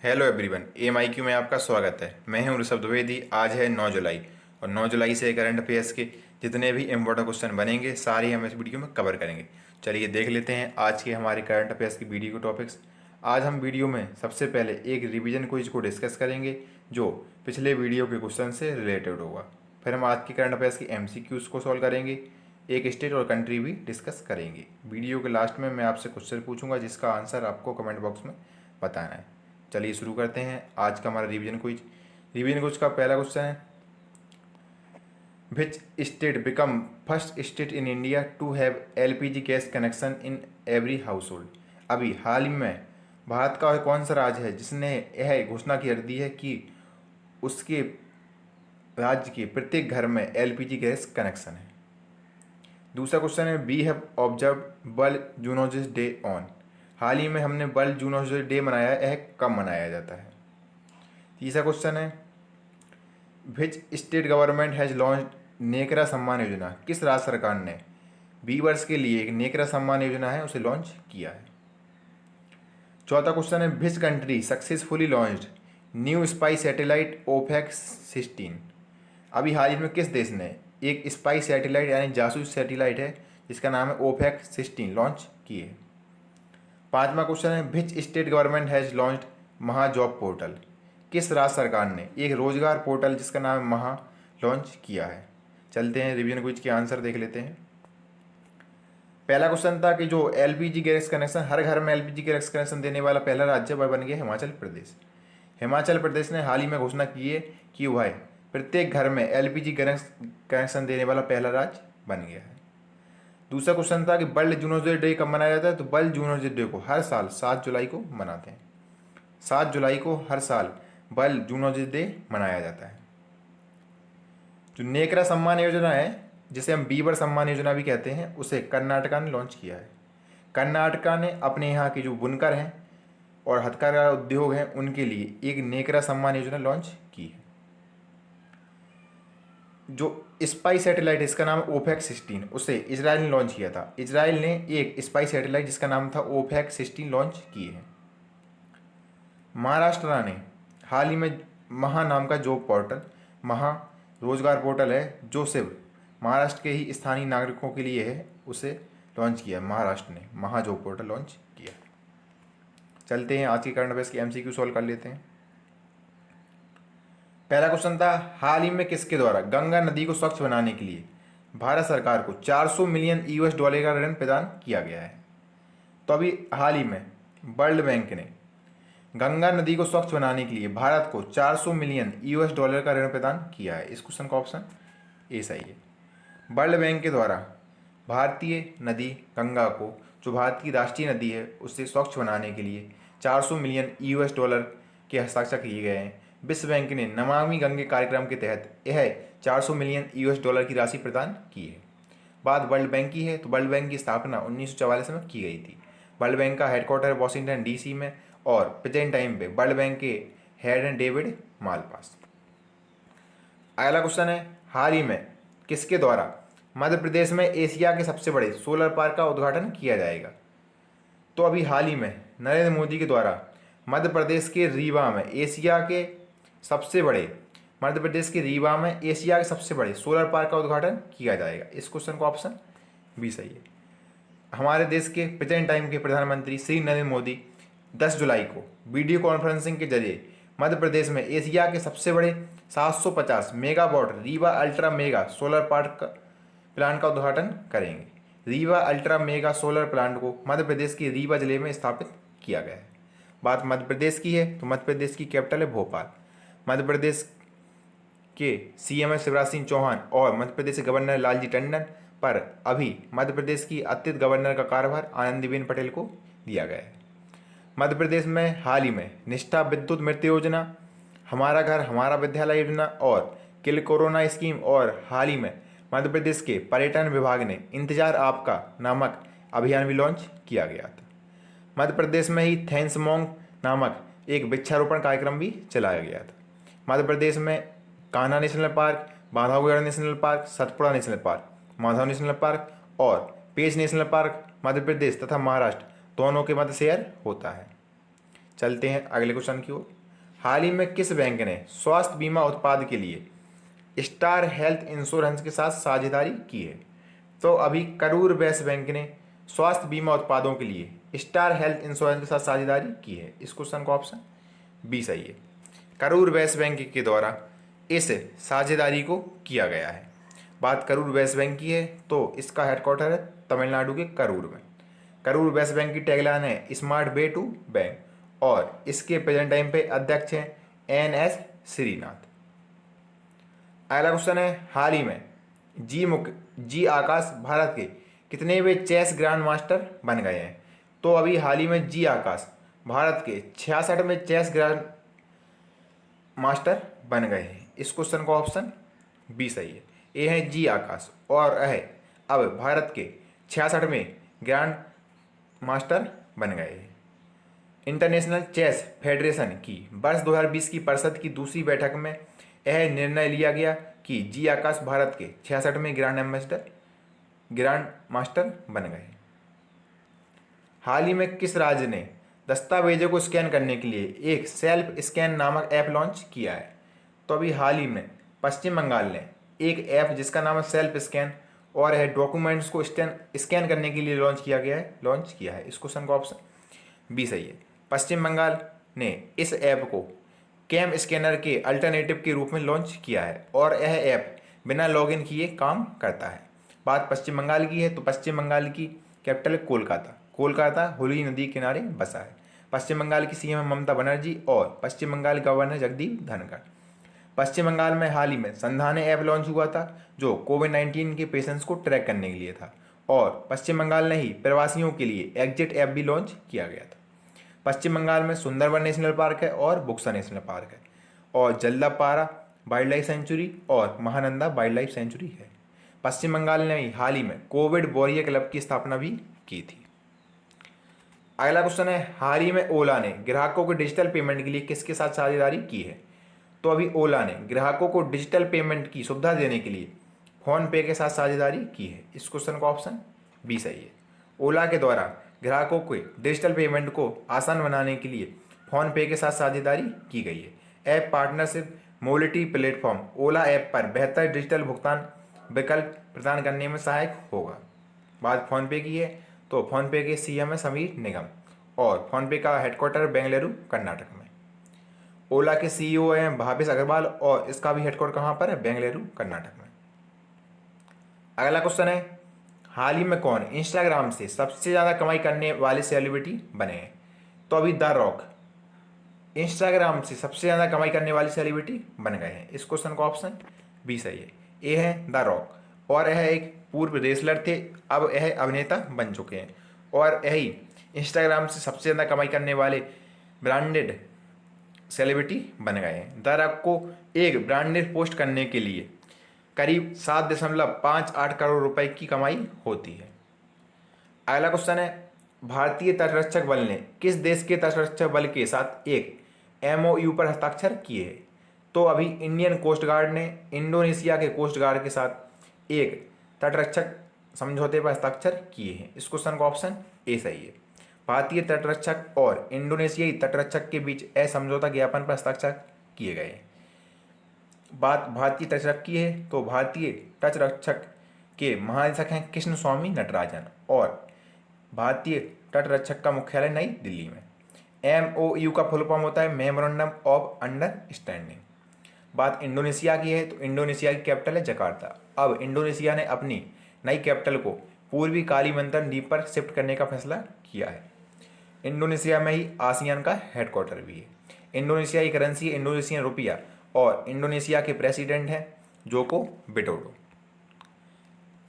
Hello everyone, एमआईक्यू में आपका स्वागत है। मैं हूं ऋषभ द्विवेदी। आज है 9 जुलाई और 9 जुलाई से करंट अफेयर्स के जितने भी इम्पोर्टेंट क्वेश्चन बनेंगे सारे हम इस वीडियो में कवर करेंगे। चलिए देख लेते हैं आज के हमारे करंट अफेयर्स की वीडियो के टॉपिक्स। आज हम वीडियो में सबसे पहले एक रिवीजन क्विज को डिस्कस करेंगे जो पिछले वीडियो के क्वेश्चन से रिलेटेड होगा। फिर हम आज के करंट अफेयर्स की एमसीक्यूज को सॉल्व करेंगे, एक स्टेट और कंट्री भी डिस्कस करेंगे। वीडियो के लास्ट में मैं आपसे क्वेश्चन पूछूंगा जिसका आंसर आपको कमेंट बॉक्स में बताना है। चलिए शुरू करते हैं आज का हमारा रिवीजन क्विज का पहला क्वेश्चन है, which state become first state in India to have LPG gas connection in every household. अभी हाल ही में भारत का कौन सा राज्य है जिसने यह घोषणा कर दी है कि उसके राज्य के प्रत्येक घर में एलपीजी गैस कनेक्शन है। दूसरा क्वेश्चन है, we have observe world zoonosis day on. हाल ही में हमने वर्ल्ड जूनोसिस डे मनाया है, यह कब मनाया जाता है। तीसरा क्वेश्चन है, which state government has launch Nekra Samman Yojana. किस राज्य सरकार ने 20 वर्ष के लिए एक नेकरा सम्मान योजना है उसे लॉन्च किया है। चौथा क्वेश्चन है, which country successfully launched new spy satellite Ofek 16। अभी हाल ही में किस देश ने एक स्पाई सैटेलाइट यानी जासूस सैटेलाइट है जिसका नाम है ओफेक्स 16 लॉन्च की है। पांचवा क्वेश्चन है, which state government has launched महा जॉब पोर्टल। किस राज्य सरकार ने एक रोजगार पोर्टल जिसका नाम है महा लॉन्च किया है। चलते हैं रिवीजन क्विज के आंसर देख लेते हैं। पहला क्वेश्चन था कि जो एलपीजी गैस कनेक्शन, हर घर में एलपीजी गैस कनेक्शन देने वाला पहला राज्य वह बन गया हिमाचल प्रदेश। हिमाचल प्रदेश ने हाल ही में घोषणा की है कि वह प्रत्येक घर में एलपीजी गैस कनेक्शन देने वाला पहला राज्य बन गया है। दूसरा क्वेश्चन था कि वर्ल्ड जूनोसिस डे कब मनाया जाता है, तो वर्ल्ड जूनोसिस डे को हर साल 7 जुलाई को मनाते हैं। 7 जुलाई को हर साल वर्ल्ड जूनोसिस डे मनाया जाता है। जो नेकरा सम्मान योजना है जिसे हम बीवर सम्मान योजना भी कहते हैं उसे कर्नाटका ने लॉन्च किया है। कर्नाटका ने अपने यहाँ के जो बुनकर हैं और हथकरघा उद्योग हैं उनके लिए एक नेकरा सम्मान योजना लॉन्च की है। जो स्पाई सैटेलाइट इसका नाम ओफेक्स 16 उसे इजराइल ने लॉन्च किया था। इजराइल ने एक स्पाई सैटेलाइट जिसका नाम था ओफेक्स 16 लॉन्च किए हैं। महाराष्ट्र ने हाल ही में महा नाम का जॉब पोर्टल, महा रोजगार पोर्टल है जो सिर्फ महाराष्ट्र के ही स्थानीय नागरिकों के लिए है, उसे लॉन्च किया। महाराष्ट्र ने महा जॉब पोर्टल लॉन्च किया। चलते हैं आज की करंट अफेयर्स की एमसीक्यू सॉल्व कर लेते हैं। पहला क्वेश्चन था, हाल ही में किसके द्वारा गंगा नदी को स्वच्छ बनाने के लिए भारत सरकार को 400 मिलियन यूएस डॉलर का ऋण प्रदान किया गया है। तो अभी हाल ही में वर्ल्ड बैंक ने गंगा नदी को स्वच्छ बनाने के लिए भारत को 400 मिलियन यूएस डॉलर का ऋण प्रदान किया है। इस क्वेश्चन का ऑप्शन ए सही है। वर्ल्ड बैंक के द्वारा भारतीय नदी गंगा को, जो भारत की राष्ट्रीय नदी है, उसे स्वच्छ बनाने के लिए 400 मिलियन यूएस डॉलर के हस्ताक्षर किए गए हैं। विश्व बैंक ने नमामि गंगे कार्यक्रम के तहत यह 400 मिलियन यूएस डॉलर की राशि प्रदान की है। बात वर्ल्ड बैंक की है तो वर्ल्ड बैंक की स्थापना 1944 में की गई थी। वर्ल्ड बैंक का हेडक्वार्टर वॉशिंगटन डीसी में और प्रेजेंट टाइम पे वर्ल्ड बैंक के हेड हैं डेविड मालपास। अगला क्वेश्चन है, हाल ही में किसके द्वारा मध्य प्रदेश में एशिया के सबसे बड़े सोलर पार्क का उद्घाटन किया जाएगा। तो अभी हाल ही में नरेंद्र मोदी के द्वारा मध्य प्रदेश के रीवा में एशिया के सबसे बड़े सोलर पार्क का उद्घाटन किया जाएगा। इस क्वेश्चन का ऑप्शन बी सही है। हमारे देश के प्रेजेंट टाइम के प्रधानमंत्री श्री नरेंद्र मोदी 10 जुलाई को वीडियो कॉन्फ्रेंसिंग के जरिए मध्य प्रदेश में एशिया के सबसे बड़े 750 megawatt Rewa ultra mega solar park plant का उद्घाटन करेंगे। Rewa ultra mega solar plant को मध्य प्रदेश के रीवा जिले में स्थापित किया गया है। बात मध्य प्रदेश की है तो मध्य प्रदेश की कैपिटल है भोपाल। मध्य प्रदेश के सीएम है शिवराज सिंह चौहान और मध्य प्रदेश के गवर्नर लालजी टंडन, पर अभी मध्य प्रदेश की अतिरिक्त गवर्नर का कार्यभार आनंदीबेन पटेल को दिया गया है। मध्य प्रदेश में हाल ही में निष्ठा विद्युत मृत्यु योजना, हमारा घर हमारा विद्यालय योजना और किल कोरोना स्कीम, और हाल ही में मध्य प्रदेश के पर्यटन विभाग ने इंतजार आपका नामक अभियान भी लॉन्च किया गया था। मध्य प्रदेश में ही थैंक्समोंग नामक एक वृक्षारोपण कार्यक्रम भी चलाया गया था। मध्य प्रदेश में Kanha national park, Bandhavgarh national park, Satpura national park, Madhav national park और पेंच नेशनल पार्क मध्य प्रदेश तथा महाराष्ट्र दोनों के मध्य शेयर होता है। चलते हैं अगले क्वेश्चन की ओर। हाल ही में किस बैंक ने स्वास्थ्य बीमा उत्पाद के लिए स्टार हेल्थ इंश्योरेंस के साथ साझेदारी की है? तो अभी करूर वैश्य बैंक ने स्वास्थ्य बीमा उत्पादों के लिए स्टार हेल्थ इंश्योरेंस के साथ साझेदारी की है। इस क्वेश्चन का ऑप्शन बी सही है। करूर वैश्य बैंक के द्वारा इस साझेदारी को किया गया है। बात करूर वैश्य बैंक की है तो इसका हेडक्वार्टर है तमिलनाडु के करूर में। करूर वैश्य बैंक की टैगलाइन है स्मार्ट वे टू बैंक और इसके प्रेजेंट टाइम पे अध्यक्ष हैं NS श्रीनाथ। अगला क्वेश्चन है हाल ही में जी आकाश भारत के कितनेवें चेस ग्रैंड मास्टर बन गए हैं? तो अभी हाल ही में जी आकाश भारत के 66वें चेस ग्रैंड मास्टर बन गए हैं। इस क्वेश्चन का ऑप्शन बी सही है। ये है जी आकाश और है अब भारत के 66वें ग्रैंड मास्टर बन गए हैं। इंटरनेशनल चेस फेडरेशन की वर्ष 2020 की परिषद की दूसरी बैठक में यह निर्णय लिया गया कि जी आकाश भारत के 66वें ग्रैंड मास्टर बन गए। हाल ही में किस राज्य ने दस्तावेजों को स्कैन करने के लिए एक सेल्फ स्कैन नामक ऐप लॉन्च किया है? तो अभी हाल ही में पश्चिम बंगाल ने एक ऐप जिसका नाम है सेल्फ स्कैन और है डॉक्यूमेंट्स को स्कैन करने के लिए लॉन्च किया है। इस क्वेश्चन का ऑप्शन बी सही है। पश्चिम बंगाल ने इस ऐप को कैम स्कैनर के अल्टरनेटिव के रूप में लॉन्च किया है और यह ऐप बिना लॉगिन किए काम करता है। बात पश्चिम बंगाल की है तो पश्चिम बंगाल की कैपिटल है कोलकाता। कोलकाता हुगली नदी किनारे बसा है। पश्चिम बंगाल की CM है ममता बनर्जी और पश्चिम बंगाल गवर्नर जगदीप धनखड़। पश्चिम बंगाल में हाल ही में संधाने ऐप लॉन्च हुआ था जो कोविड-19 के पेशेंट्स को ट्रैक करने के लिए था और पश्चिम बंगाल ने ही प्रवासियों के लिए एग्जिट ऐप भी लॉन्च किया गया था। पश्चिम बंगाल में सुंदरबन नेशनल पार्क है और बुक्सा नेशनल पार्क है और जल्दापारा वाइल्ड लाइफ सेंचुरी और महानंदा वाइल्ड लाइफ सेंचुरी है। पश्चिम बंगाल ने ही हाल ही में कोविड वॉरियर क्लब की स्थापना भी की थी। अगला क्वेश्चन है हाल ही में ओला ने ग्राहकों को डिजिटल पेमेंट के लिए किसके साथ साझेदारी की है? तो अभी ओला ने ग्राहकों को डिजिटल पेमेंट की सुविधा देने के लिए फोन पे के साथ साझेदारी की है। इस क्वेश्चन का ऑप्शन बी सही है। ओला के द्वारा ग्राहकों को डिजिटल पेमेंट को आसान बनाने के लिए फोन पे के साथ साझेदारी की गई है। ऐप पार्टनरशिप मोबिलिटी प्लेटफॉर्म ओला ऐप पर बेहतर डिजिटल भुगतान विकल्प प्रदान करने में सहायक होगा। बात फोन पे की है तो फोन पे के CM है समीर निगम और फोन पे का हेडक्वार्टर बेंगलुरु कर्नाटक में। ओला के CEO हैं भावेश अग्रवाल और इसका भी हेडक्वार्टर कहाँ पर है? बेंगलुरु कर्नाटक में। अगला क्वेश्चन है हाल ही में कौन इंस्टाग्राम से सबसे ज़्यादा कमाई करने वाले सेलिब्रिटी बने हैं? तो अभी द रॉक इंस्टाग्राम से सबसे ज़्यादा कमाई करने वाले सेलिब्रिटी बन गए हैं। इस क्वेश्चन का ऑप्शन बी सही है। ये है द रॉक और यह एक पूर्व रेसलर थे, अब यह अभिनेता बन चुके हैं और यही इंस्टाग्राम से सबसे ज़्यादा कमाई करने वाले ब्रांडेड सेलिब्रिटी बन गए हैं। द रॉक को एक ब्रांडेड पोस्ट करने के लिए करीब 7.58 करोड़ रुपए की कमाई होती है। अगला क्वेश्चन है भारतीय तटरक्षक बल ने किस देश के तटरक्षक बल के साथ एक MOU पर हस्ताक्षर किए हैं? तो अभी इंडियन कोस्ट गार्ड ने इंडोनेशिया के कोस्ट गार्ड के साथ एक तटरक्षक समझौते पर हस्ताक्षर किए हैं। इस क्वेश्चन का ऑप्शन ए सही है। भारतीय तटरक्षक और इंडोनेशियाई तटरक्षक के बीच समझौता ज्ञापन पर हस्ताक्षर किए गए हैं। बात भारतीय तटरक्षक की है तो भारतीय तटरक्षक के महानिदेशक हैं कृष्ण स्वामी नटराजन और भारतीय तटरक्षक का मुख्यालय नई दिल्ली में। MOU का फुल फॉर्म होता है मेमोरेंडम ऑफ अंडरस्टैंडिंग। बात इंडोनेशिया की है तो इंडोनेशिया की कैपिटल है जकार्ता। अब इंडोनेशिया ने अपनी नई कैपिटल को पूर्वी कालीमंतन द्वीप पर शिफ्ट करने का फैसला किया है। इंडोनेशिया में ही आसियान का हेडक्वार्टर भी है। इंडोनेशिया की करेंसी इंडोनेशियन रुपया और इंडोनेशिया के प्रेसिडेंट हैं जोको विडोडो।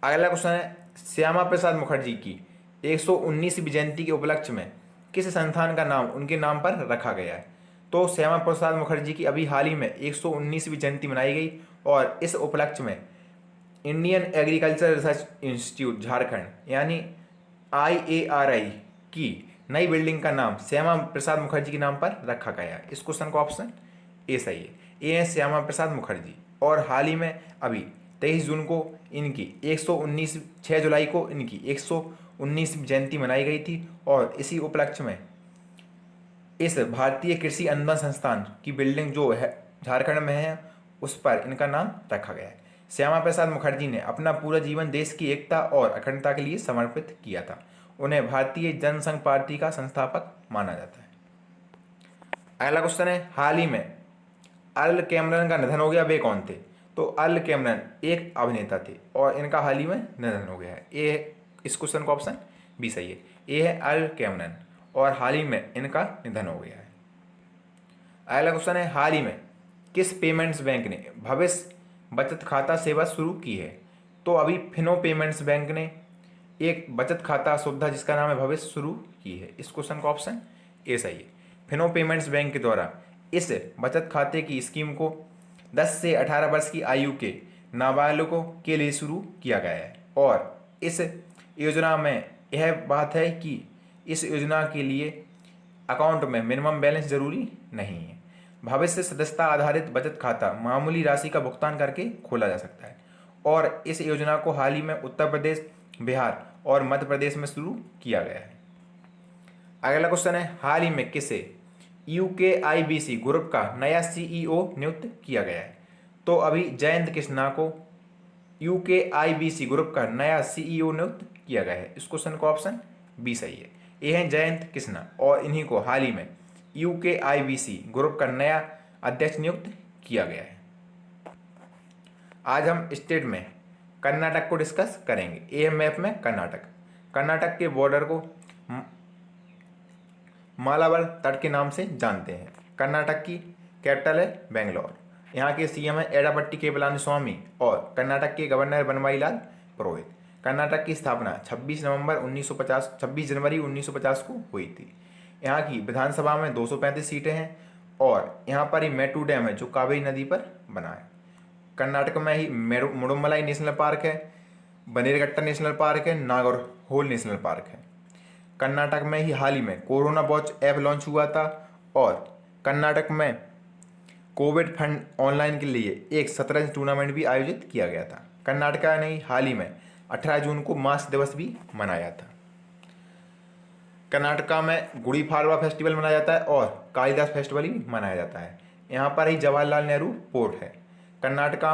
अगला क्वेश्चन है श्यामा प्रसाद मुखर्जी की 119वीं जयंती के उपलक्ष्य में किस संस्थान का नाम उनके नाम पर रखा गया है? तो श्यामा प्रसाद मुखर्जी की अभी हाल ही में 119वीं जयंती मनाई गई और इस उपलक्ष्य में Indian agriculture research institute Jharkhand यानी IARI की नई बिल्डिंग का नाम श्यामा प्रसाद मुखर्जी के नाम पर रखा गया है। इस क्वेश्चन का ऑप्शन ए सही है। ये है श्यामा प्रसाद मुखर्जी और हाल ही में अभी 23 जून को इनकी 6 जुलाई को इनकी 119वीं जयंती मनाई गई थी और इसी उपलक्ष्य में इस भारतीय कृषि अनुसंधान संस्थान की बिल्डिंग जो है झारखंड में है उस पर इनका नाम रखा गया है। श्यामा प्रसाद मुखर्जी ने अपना पूरा जीवन देश की एकता और अखंडता के लिए समर्पित किया था। उन्हें भारतीय जनसंघ पार्टी का संस्थापक माना जाता है। अगला क्वेश्चन है, हाल ही में अर्ल कैमरन का निधन हो गया, वे कौन थे? तो अर्ल कैमरन एक अभिनेता थे और इनका हाल ही में निधन हो गया है। ये इस क्वेश्चन का ऑप्शन बी सही है। ये है अर्ल कैमरन और हाल ही में इनका निधन हो गया है। अगला क्वेश्चन है, हाल ही में किस पेमेंट्स बैंक ने भविष्य बचत खाता सेवा शुरू की है? तो अभी फिनो पेमेंट्स बैंक ने एक बचत खाता सुविधा जिसका नाम है भविष्य शुरू की है। इस क्वेश्चन का ऑप्शन ए सही है। फिनो पेमेंट्स बैंक के द्वारा इस बचत खाते की स्कीम को 10 से 18 वर्ष की आयु के नाबालिगों के लिए शुरू किया गया है और इस योजना में यह बात है कि इस योजना के लिए अकाउंट में मिनिमम बैलेंस जरूरी नहीं है। भविष्य सदस्यता आधारित बचत खाता मामूली राशि का भुगतान करके खोला जा सकता है और इस योजना को हाल ही में उत्तर प्रदेश, बिहार और मध्य प्रदेश में शुरू किया गया है। अगला क्वेश्चन है, हाल ही में किसे यूकेआईबीसी ग्रुप का नया सीईओ नियुक्त किया गया है? तो अभी जयंत कृष्णा को यूकेआईबीसी ग्रुप का नया सीईओ नियुक्त किया गया है। इस क्वेश्चन का ऑप्शन बी सही है। ये हैं जयंत कृष्णा और इन्हीं को हाल ही में यूकेआईबीसी ग्रुप का नया अध्यक्ष नियुक्त किया गया है। आज हम स्टेट में कर्नाटक को डिस्कस करेंगे। ये मैप में कर्नाटक के बॉर्डर को मालाबार तट के नाम से जानते हैं। कर्नाटक की कैपिटल है बेंगलोर। यहाँ के सीएम है एडापट्टी के पलानीस्वामी और कर्नाटक के गवर्नर बनवारीलाल पुरोहित। कर्नाटक की स्थापना 26 जनवरी 1950 को हुई थी। यहाँ की विधानसभा में 235 सीटें हैं और यहाँ पर ही मेट्टू डैम है जो कावेरी नदी पर बना है। कर्नाटक में ही मुडुमलाई नेशनल पार्क है, बनेरघट्टा नेशनल पार्क है, नागरहोल नेशनल पार्क है। कर्नाटक में ही हाल ही में कोरोना वॉच ऐप लॉन्च हुआ था और कर्नाटक में कोविड फंड ऑनलाइन के लिए एक शतरंज टूर्नामेंट भी आयोजित किया गया था। कर्नाटक ने ही हाल ही में 18 जून को मास्क दिवस भी मनाया था। कर्नाटका में गुड़ी पाड़वा फेस्टिवल मनाया जाता है और कालिदास फेस्टिवल भी मनाया जाता है। यहाँ पर ही जवाहरलाल नेहरू पोर्ट है। कर्नाटका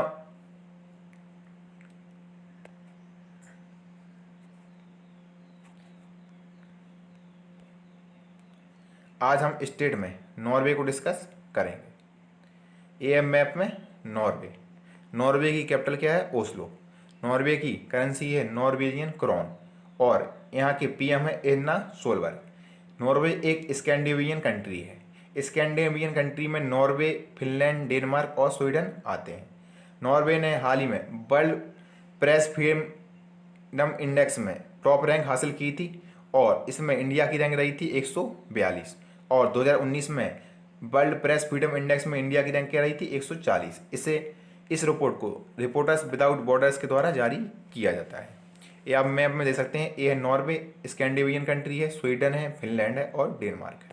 आज हम स्टेट में नॉर्वे को डिस्कस करेंगे। ए मैप में नॉर्वे की कैपिटल क्या है? ओस्लो। नॉर्वे की करेंसी है नॉर्वेजियन क्रोन और यहाँ के पीएम है एर्ना सोलबर्ग। नॉर्वे एक स्कैंडिनेवियन कंट्री है। स्कैंडिनेवियन कंट्री में नॉर्वे, फिनलैंड, डेनमार्क और स्वीडन आते हैं। नॉर्वे ने हाल ही में वर्ल्ड प्रेस फ्रीडम इंडेक्स में टॉप रैंक हासिल की थी और इसमें इंडिया की रैंक रही थी 142 और 2019 में वर्ल्ड प्रेस फ्रीडम इंडेक्स में इंडिया की रैंक क्या रही थी? 140। इस रिपोर्ट को रिपोर्टर्स विदाउट बॉर्डर्स के द्वारा जारी किया जाता है। ये आप मैप में देख सकते हैं। ये है नॉर्वे, स्कैंडिनेवियन कंट्री है, स्वीडन है, फिनलैंड है और डेनमार्क है।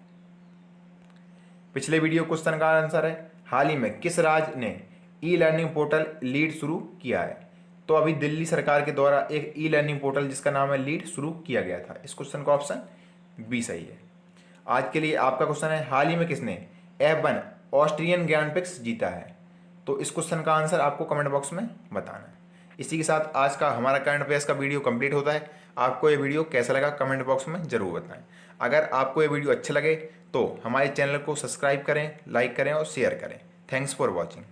पिछले वीडियो क्वेश्चन का आंसर है, हाल ही में किस राज्य ने ई लर्निंग पोर्टल लीड शुरू किया है? तो अभी दिल्ली सरकार के द्वारा एक ई लर्निंग पोर्टल जिसका नाम है लीड शुरू किया गया था। इस क्वेश्चन का ऑप्शन बी सही है। आज के लिए आपका क्वेश्चन है, हाल ही में किसने F1 ऑस्ट्रियन ग्रैंड प्रिक्स जीता है? तो इस क्वेश्चन का आंसर आपको कमेंट बॉक्स में बताना है। इसी के साथ आज का हमारा करंट अफेयर्स का वीडियो कंप्लीट होता है। आपको ये वीडियो कैसा लगा कमेंट बॉक्स में ज़रूर बताएं। अगर आपको ये वीडियो अच्छा लगे तो हमारे चैनल को सब्सक्राइब करें, लाइक करें और शेयर करें। Thanks for watching.